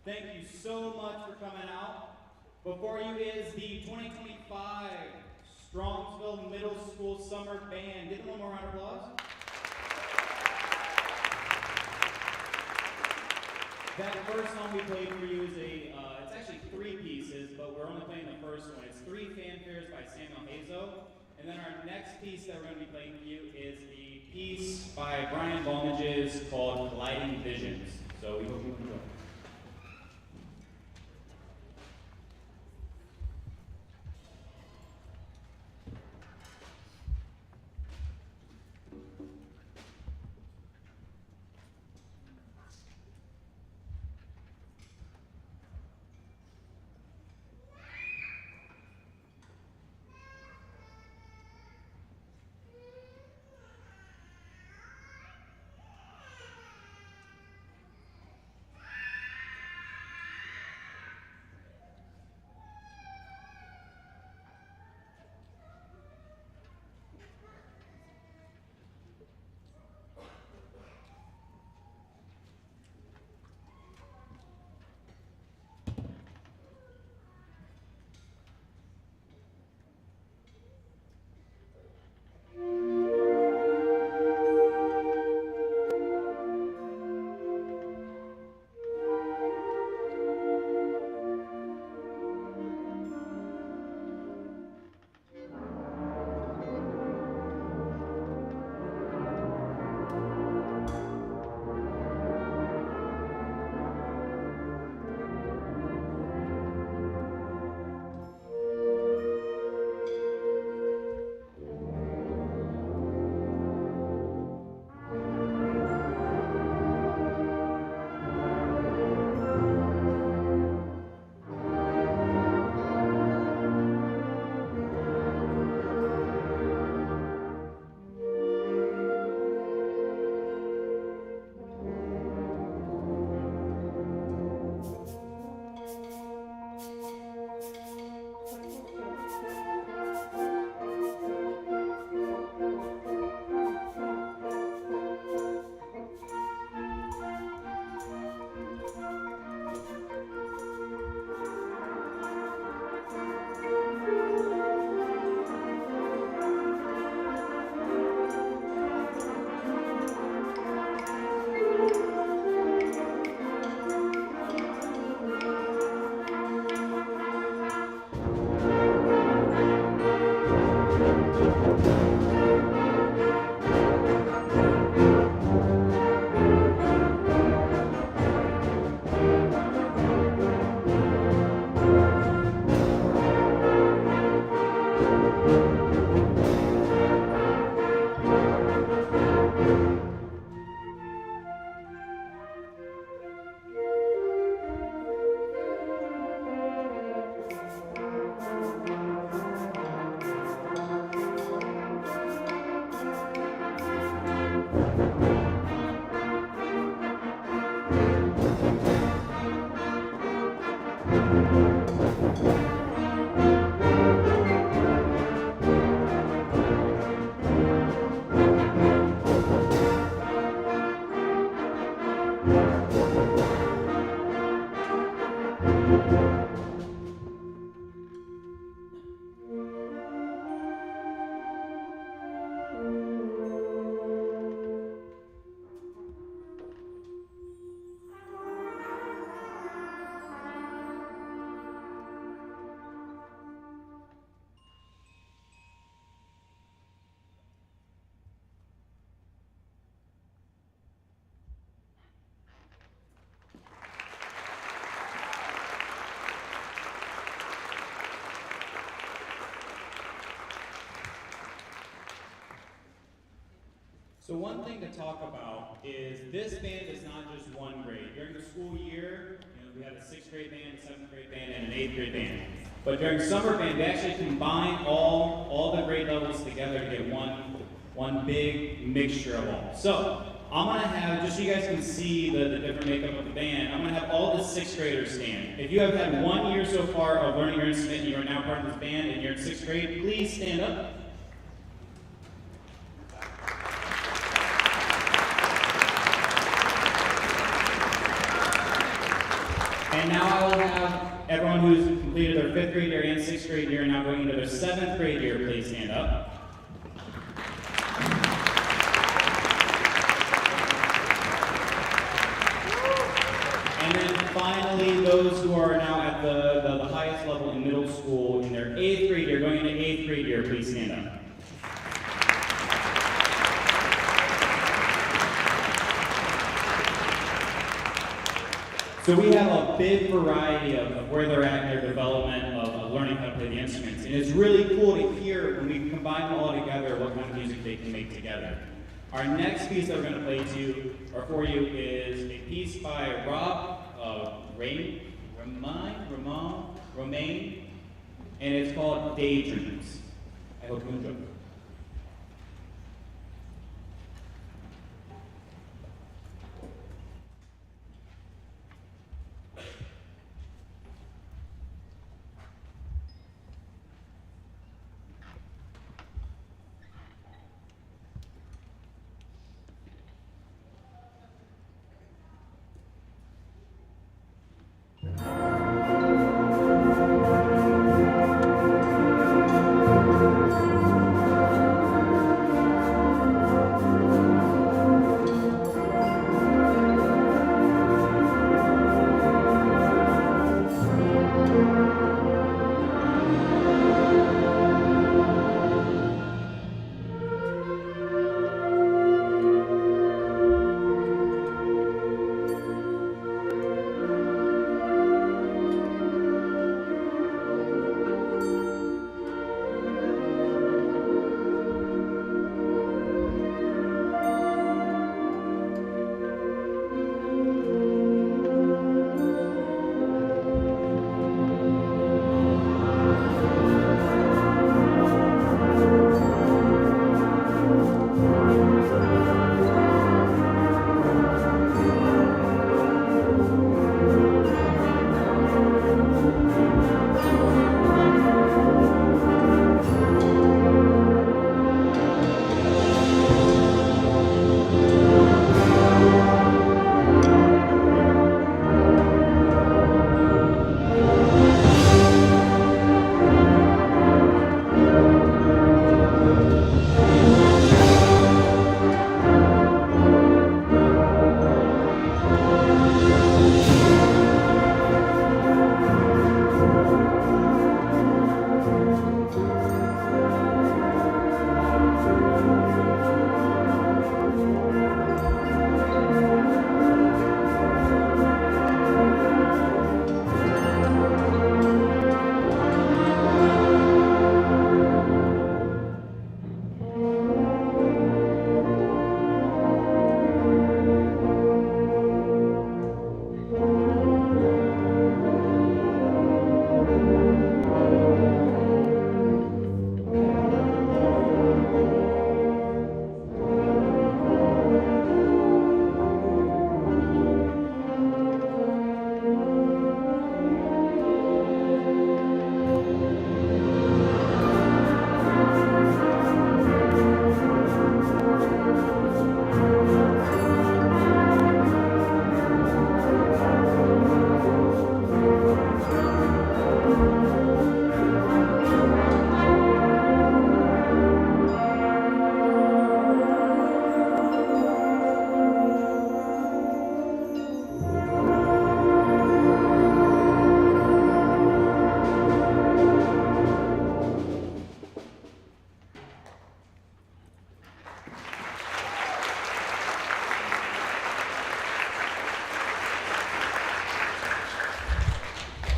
Thank you so much for coming out. Before you is the 2025 Strongsville Middle School Summer Band. Give them one more round of applause. That first song we played for you is it's actually three pieces, but we're only playing the first one. It's Three Fanfares by Samuel Hazo. And then our next piece that we're going to be playing for you is the piece by Brian Balmages called Colliding Visions. So we hope you enjoy. So one thing to talk about is this band is not just one grade. During the school year, we have a 6th grade band, a 7th grade band, and an 8th grade band. But during summer band, they actually combine all the grade levels together to get one big mixture of all. So I'm gonna have, just so you guys can see the different makeup of the band, I'm gonna have all the 6th graders stand. If you have had 1 year so far of learning your instrument and you are now part of this band and you're in 6th grade, please stand up. now I will have everyone who's completed their 5th grade year and 6th grade year now going into their 7th grade year, please stand up. And then finally, those who are now at the highest level in middle school in their 8th grade year, going into 8th grade year, please stand up. So we have a big variety of where they're at in their development of learning how to play the instruments. And it's really cool to hear when we combine them all together what kind of music they can make together. Our next piece that we're going to play for you is a piece by Romain, and it's called Daydreams. I hope you enjoy it.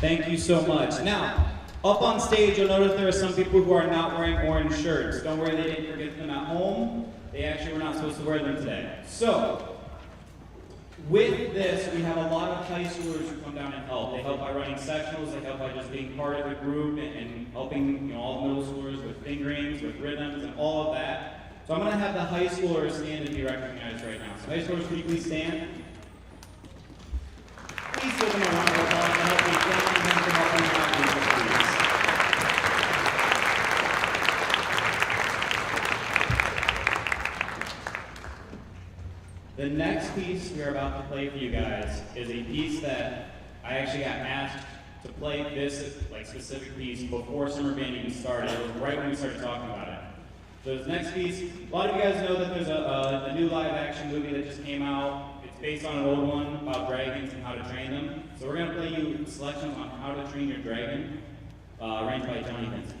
Thank you so much. Now, up on stage, you'll notice there are some people who are not wearing orange shirts. Don't worry, they didn't forget them at home. They actually were not supposed to wear them today. So, with this, we have a lot of high schoolers who come down and help. They help by running sectionals, they help by just being part of the group and helping all the middle schoolers with fingerings, with rhythms, and all of that. So I'm going to have the high schoolers stand and be recognized right now. So high schoolers, can you please stand? Please give them a round of applause to help me thank them for helping out with this, please. The next piece we are about to play for you guys is a piece that I actually got asked to play this like specific piece before summer band even started. It was right when we started talking about it. So this next piece, a lot of you guys know that there's a new live action movie that just came out. It's based on an old one about dragons and how to train them. So we're gonna play you selections on how to train your dragon, arranged by Johnny Vincent.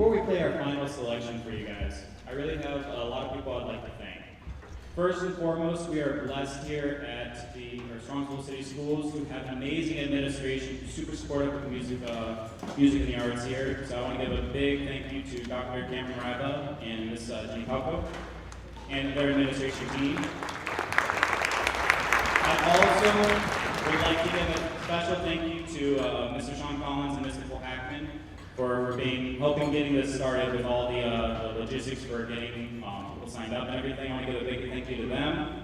before we play our final selection for you guys, I really have a lot of people I'd like to thank. First and foremost, we are blessed here at our Strongsville City Schools who have an amazing administration, who's super supportive of music and the arts here. So I want to give a big thank you to Dr. Cameron Riva and Ms. Jenny Palco and their administration team. I also would like to give a special thank you to Mr. Sean Collins and Mr. Nicole Hackman for helping getting this started with all the logistics for getting people signed up and everything. I want to give a big thank you to them.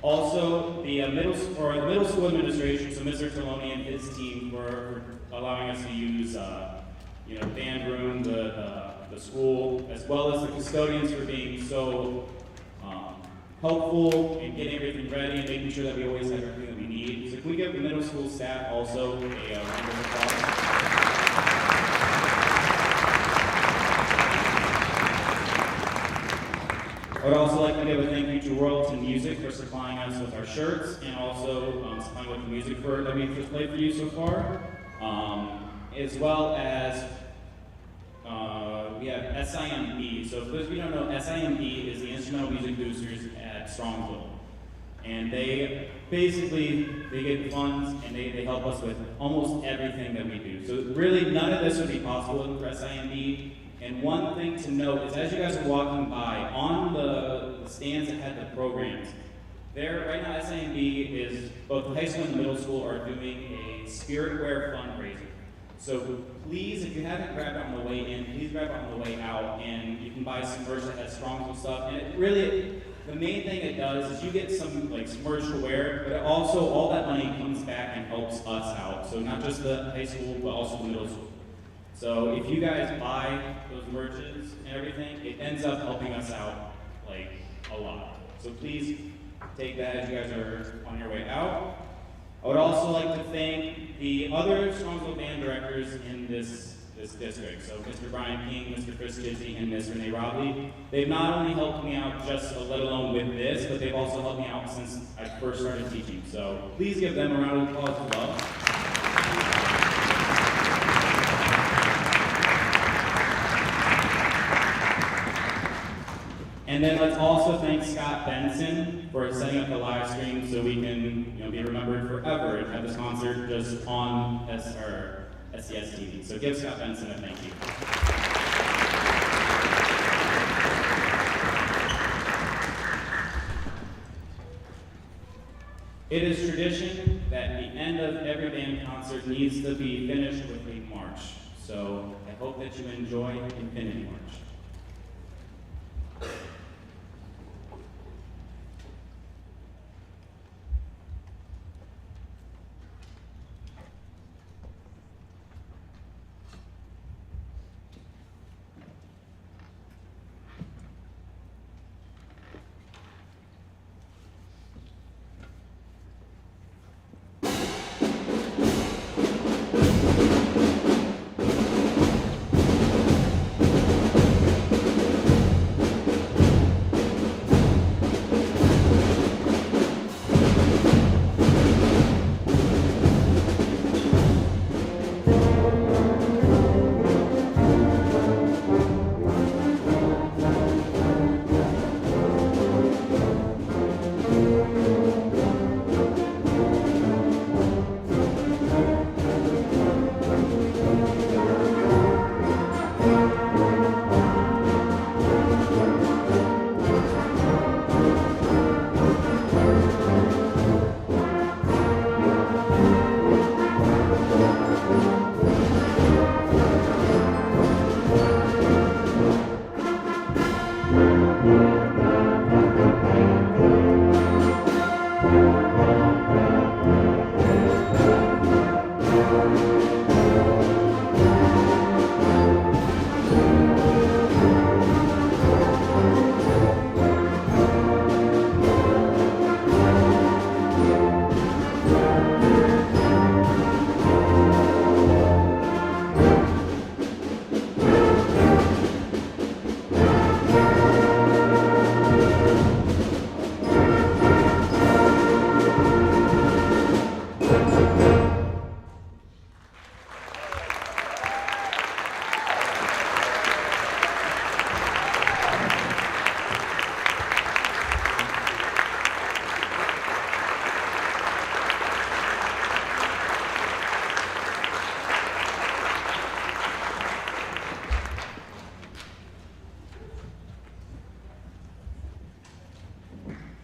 Also, the middle school administration, so Mr. Trelawney and his team for allowing us to use the band room, the school, as well as the custodians for being so helpful in getting everything ready and making sure that we always have everything that we need. So can we give the middle school staff also a round of applause? I would also like to give a thank you to Royalton Music for supplying us with our shirts and also supplying with the music that we've just played for you so far, as well as we have SIMB. So for those of you who don't know, SIMB is the Instrumental Music Boosters at Strongsville. And they get funds and they help us with almost everything that we do. So really none of this would be possible for SIMB. And one thing to note is as you guys are walking by, on the stands that had the programs, right now SIMB is, both the high school and the middle school are doing a Spirit Wear fundraiser. So please, if you haven't grabbed it on the way in, please grab it on the way out, and you can buy some merch that has Strongsville stuff. And it really, the main thing it does is you get some merch to wear, but it also, all that money comes back and helps us out. So not just the high school, but also the middle school. So if you guys buy those merches and everything, it ends up helping us out a lot. So please take that as you guys are on your way out. I would also like to thank the other Strongsville band directors in this district. So Mr. Brian King, Mr. Chris Kizzy, and Ms. Renee Robley. They've not only helped me out let alone with this, but they've also helped me out since I first started teaching. So please give them a round of applause as well. And then let's also thank Scott Benson for setting up the live stream so we can be remembered forever and have this concert just on SCS TV. So give Scott Benson a thank you. It is tradition that the end of every band concert needs to be finished with a march. So I hope that you enjoy Infinity March.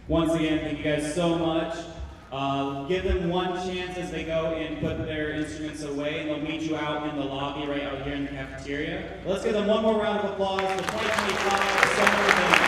Once again, thank you guys so much. Give them one chance as they go and put their instruments away, and they'll meet you out in the lobby right out here in the cafeteria. Let's give them one more round of applause for 2025 Summer Band.